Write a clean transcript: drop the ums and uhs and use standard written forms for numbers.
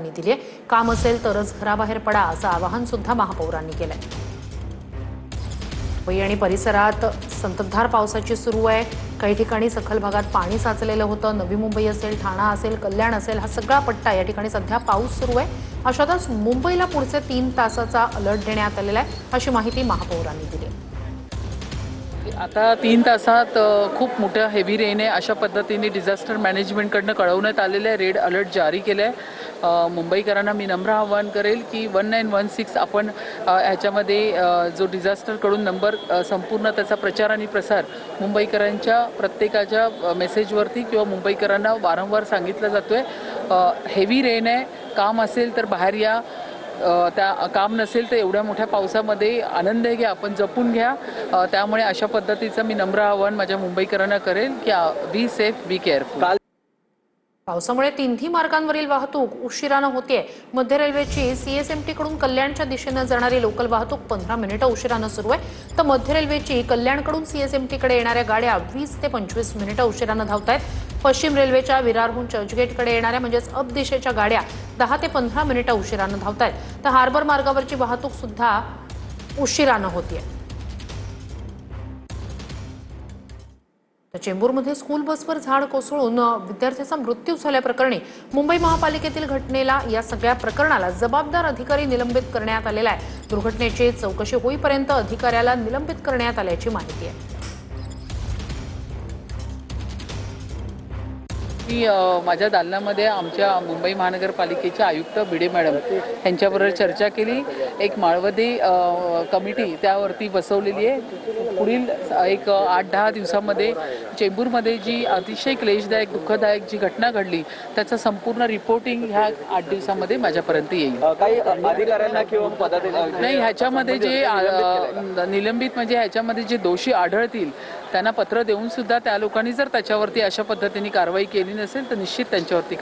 महापौरांनी दिली आहे। काम असेल तरच घराबाहेर पडा असं आवाहन सुद्धा महापौरांनी केलंय। मुंबई आणि परिसरात संततधार पावसाची सुरू आहे। काही ठिकाणी सखल भागात पाणी साचलेलं होतं। नवी मुंबई असेल, ठाणा असेल, कल्याण असेल, हा सगळा पट्टा या ठिकाणी सध्या पाऊस सुरू आहे। अशातच मुंबईला पुढचे 3 तासाचा अलर्ट देण्यात आलेला आहे, अशी माहिती महापौरांनी दिली। आता 3 तासात खूप मोठा हेवी रेन आहे अशा पद्धतीने डिझास्टर मॅनेजमेंटकडनं कळवण्यात आलेलं आहे। रेड अलर्ट जारी केलं आहे। मुंबईकरांना मी नम्र आवाहन करेल की 1916 आपण ह्याच्यामध्ये जो डिझास्टरकडून नंबर संपूर्ण त्याचा प्रचार आणि प्रसार मुंबईकरांच्या प्रत्येकाच्या मेसेजवरती किंवा मुंबईकरांना वारंवार सांगितलं जातोय। हेवी रेन आहे, काम असेल तर बाहेर या, त्या काम नसेल तर एवढ्या मोठ्या पावसामध्ये आनंद घ्या, आपण जपून घ्या। त्यामुळे अशा पद्धतीचं मी नम्र आवाहन माझ्या मुंबईकरांना करेल की बी सेफ, बी केअरफुल। पावसामुळे तिन्ही मार्गांवरील वाहतूक उशिरानं होतेय। मध्य रेल्वेची सीएसएमटी कडून कल्याणच्या दिशेनं जाणारी लोकल वाहतूक 15 मिनिटं उशिरानं सुरू आहे, तर मध्य रेल्वेची कल्याणकडून सीएसएमटी कडे येणाऱ्या गाड्या 20 ते 25 मिनिटं उशिरानं धावतायत। पश्चिम रेल्वेच्या विरारहून चर्चगेटकडे येणाऱ्या म्हणजेच अप दिशेच्या गाड्या 10 ते 15 मिनिटं उशिरानं धावतायत, तर हार्बर मार्गावरची वाहतूक सुद्धा उशिरानं होतीये। चेंबूरमध्ये स्कूल बसवर झाड कोसळून विद्यार्थ्याचा मृत्यू झाल्याप्रकरणी मुंबई महापालिकेतील घटनेला या सगळ्या प्रकरणाला जबाबदार अधिकारी निलंबित करण्यात आलेला आहे। दुर्घटनेची चौकशी होईपर्यंत अधिकाऱ्याला निलंबित करण्यात आल्याची माहिती आहे। मी माझ्या दालनामध्ये आमच्या मुंबई महानगरपालिकेच्या आयुक्त भिडे मॅडम यांच्याबरोबर चर्चा केली। एक माळवदे कमिटी त्यावरती बसवलेली आहे। पुढील एक 8-10 दिवसामध्ये चेंबूरमध्ये जी अतिशय क्लेशदायक दुःखदायक जी घटना घडली त्याचं संपूर्ण रिपोर्टिंग ह्या 8 दिवसामध्ये माझ्यापर्यंत येईल। काही अधिकाऱ्यांना किंवा पदाधिकारी नाही, ह्याच्यामध्ये जे निलंबित म्हणजे ह्याच्यामध्ये जे दोषी आढळतील त्यांना पत्र देऊन सुद्धा त्या लोकांनी जर त्याच्यावरती अशा पद्धतीने कारवाई केली नसेल तर निश्चित त्यांच्यावरती